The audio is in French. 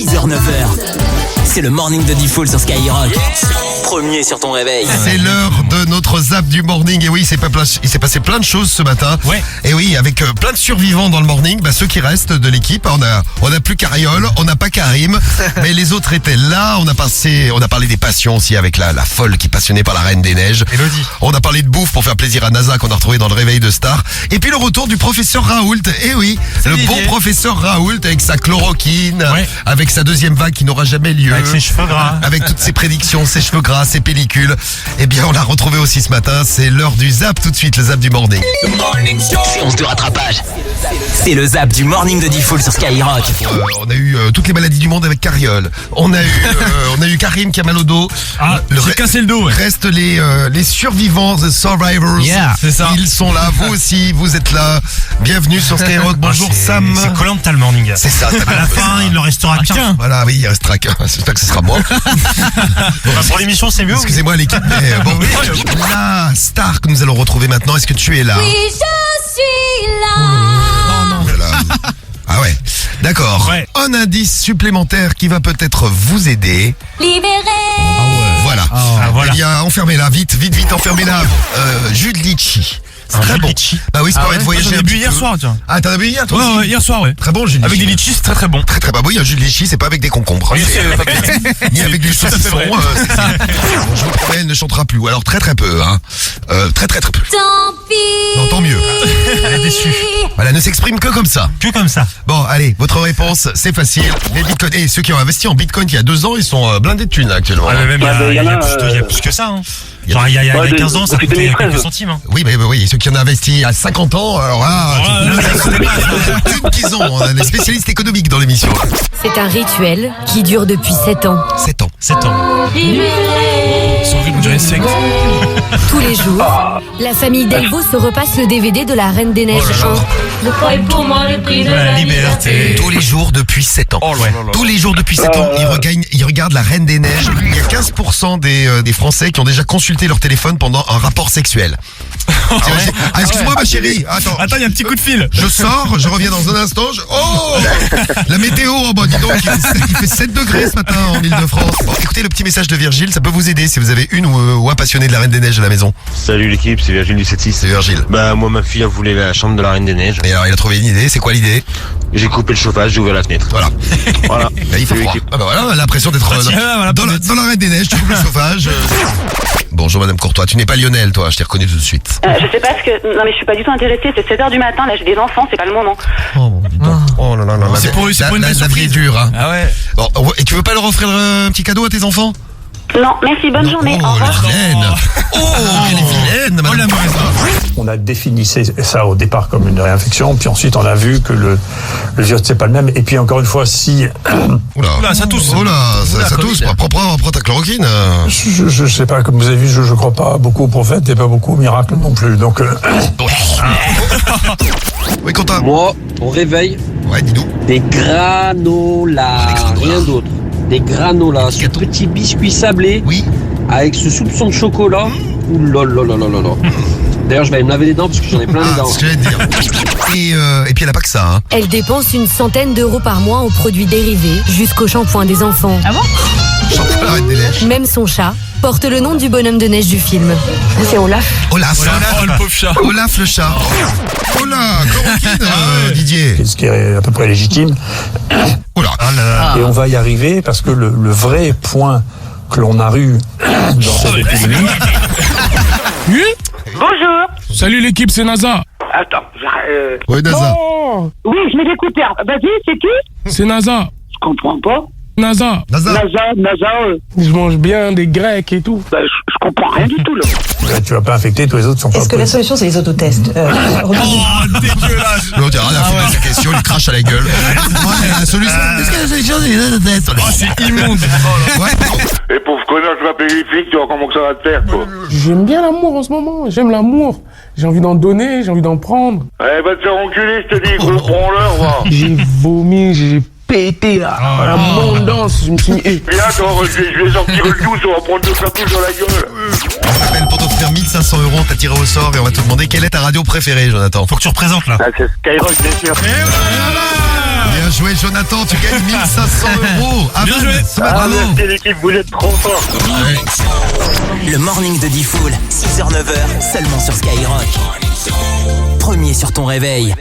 6h, 9h. C'est le morning de Diffoul sur Skyrock. Premier sur ton réveil. C'est l'heure de notre zap du morning. Et oui, il s'est passé plein de choses ce matin. Ouais. Et oui, avec plein de survivants dans le morning. Ceux qui restent de l'équipe, on a plus Cariole, on n'a pas Karim, mais les autres étaient là. On a parlé des passions aussi avec la folle qui est passionnée par la Reine des Neiges. Elodie. On a parlé de bouffe pour faire plaisir à NASA qu'on a retrouvé dans le réveil de Star. Et puis le retour du professeur Raoult. Et oui, le bon professeur Raoult avec sa chloroquine, avec sa deuxième vague qui n'aura jamais lieu. Avec ses cheveux gras. Avec toutes ses prédictions, ses cheveux gras, ses pellicules. Eh bien, on l'a retrouvé aussi ce matin. C'est l'heure du zap tout de suite, le zap du morning. Séance de rattrapage. C'est le zap du morning de Diffoul sur Skyrock. On a eu toutes les maladies du monde avec Cariole. On a eu Karim qui a mal au dos. J'ai cassé le dos. Ouais. Restent les survivants, the survivors. Yeah, c'est ça. Ils sont là, vous aussi, vous êtes là. Bienvenue sur Skyrock. Bonjour Sam. C'est Koh-Lanta le morning. C'est ça. À la fin, il ne restera qu'un. Voilà, oui, il restera qu'un. J'espère que ce sera moi. Pour l'émission, c'est mieux. Excusez-moi l'équipe, mais bon. La star que nous allons retrouver maintenant, est-ce que tu es là? Oui, je suis là. Voilà. Ah ouais, d'accord. Ouais. Un indice supplémentaire qui va peut-être vous aider. Libéré. Voilà. Voilà. Eh bien, enfermez-la, vite, enfermez-la. Jus de litchi. C'est très bon. litchi. Bah oui, ça permet de voyager J'en ai un bu petit hier peu. soir, tiens. Ah, t'en as bu hier, toi? Ouais, hier soir, ouais. Très bon, le jus de Avec litchi. des litchis, c'est très très bon. Très très bah oui, un jus de litchi, c'est pas avec des concombres. Oui, Ni avec du saucisson. vrai. Je vous promets, elle ne chantera plus. Ou alors très très peu, hein. Très peu. Tant pis. Non, tant mieux. Elle est déçue. Voilà, ne s'exprime que comme ça. Que comme ça. Bon, allez, votre réponse, c'est facile. Les bitcoins, et ceux qui ont investi en bitcoin il y a 2 ans, ils sont blindés de thunes là, actuellement. Ah, mais même, il y a y a plus que ça. Hein. Genre, il y a 15 ans, ça depuis coûtait 2013. quelques centimes. Hein. Oui, et ceux qui en ont investi il y a 50 ans, alors là, thunes qu'ils ont. On a des spécialistes économiques dans l'émission. C'est un rituel qui dure depuis 7 ans. 7 ans. 7 ans. Son rythme dirait secte. Tous les jours, la famille Delvaux se repasse le DVD de la Reine des Neiges 1. Le poids est pour moi le prix de La liberté. Tous les jours depuis 7 ans. Tous les jours depuis 7 ans, ils regardent la Reine des Neiges. Il y a 15% des Français qui ont déjà consulté leur téléphone pendant un rapport sexuel. Excuse-moi ma chérie. Attends, il y a un petit coup de fil. je sors, je reviens dans un instant. Oh, la météo, dis donc, il fait 7 degrés ce matin en Ile-de-France. Bon, écoutez le petit message de Virgile, ça peut vous aider si vous avez une ou un passionné de la Reine des Neiges à la maison. Salut l'équipe, c'est Virgile du 7-6. C'est Virgile. Bah moi ma fille elle voulait la chambre de la Reine des Neiges. Et alors il a trouvé une idée, c'est quoi l'idée? J'ai coupé le chauffage, j'ai ouvert la fenêtre. Voilà. Voilà. Là, il fait Salut, froid. l'équipe. Ah bah voilà, l'impression d'être dans la Reine des Neiges, tu coupes le chauffage. Bonjour Madame Courtois, tu n'es pas Lionel toi, je t'ai reconnu tout de suite. Je sais pas ce que... Non mais je suis pas du tout intéressée, c'est 7h du matin, là j'ai des enfants, c'est pas le moment. Oh, dis donc. Oh là là là. C'est pour une belle la vie est surprise. dure, hein. Ah ouais. Bon, et tu veux pas leur offrir un petit cadeau à tes enfants? Non, merci, bonne journée, au Oh, la revoir. vilaine. Oh, elle est vilaine, Oh Madame la mauvaise note. On a défini ça au départ comme une réinfection, puis ensuite on a vu que le virus c'est pas le même. Et puis encore une fois, si Oula, ça tousse. Oh là, ça Covid. tousse. Prends ta chloroquine. je sais pas, comme vous avez vu, je crois pas beaucoup au prophète et pas beaucoup au miracle non plus. Donc Oui, Quentin. Moi, au réveil, Ouais, dis-nous. des granolas, rien d'autre. Des granolas, ce petit biscuit sablé Oui. avec ce soupçon de chocolat. Ouh là là là là là là. D'ailleurs, je vais aller me laver les dents parce que j'en ai plein les dents. C'est ce que j'allais te dire. Et puis elle a pas que ça, hein. Elle dépense une centaine d'euros par mois en produits dérivés jusqu'au shampoing des enfants. Ah bon? Chante la Reine des Neiges. Même son chat porte le nom du bonhomme de neige du film. C'est Olaf. Olaf. Oh le pauvre chat. Olaf le chat. Oh là, chloroquine, Didier. ce qui est à peu près légitime. Oh là. Et on va y arriver parce que le vrai point que l'on a eu dans cette épidémie, Bonjour. Salut l'équipe, c'est NASA. Attends, Ouais, NASA. Oui, je mets l'écouteur. Vas-y, c'est qui? C'est NASA. Je comprends pas. NASA. NASA. NASA, Je mange bien des grecs et tout. je comprends rien du tout, là. tu vas pas infecter, tous les autres sont pas Est-ce que la positifs. solution, c'est les autotests Oh, dégueulasse. L'autre, il a rien à foutre de ces questions, il crache à la gueule. Ouais, la solution. Est-ce que la solution, c'est les tests? Oh, c'est immonde. Ouais. Et pauvre connard, je m'appelle les flics, tu vois comment que ça va te faire quoi. J'aime bien l'amour en ce moment. J'aime l'amour. J'ai envie d'en donner, j'ai envie d'en prendre. Eh va te faire enculer, je te dis, gros branleur, va. J'ai vomi, j'ai pété là. L'abondance. Je me suis mis. Viens, attends, je vais sortir le douce, on va prendre 2 clapouches dans la gueule. On t'appelle pour t'offrir 1500 €, on t'a tiré au sort et on va te demander quelle est ta radio préférée, Jonathan. Faut que tu représentes là. Ah, c'est Skyrock, bien sûr. Bien joué Jonathan, tu gagnes 1500 €. Bien joué. Bravo. Merci l'équipe, vous êtes trop fort. Le morning de Diffoul, 6h-9h, seulement sur Skyrock. Premier sur ton réveil.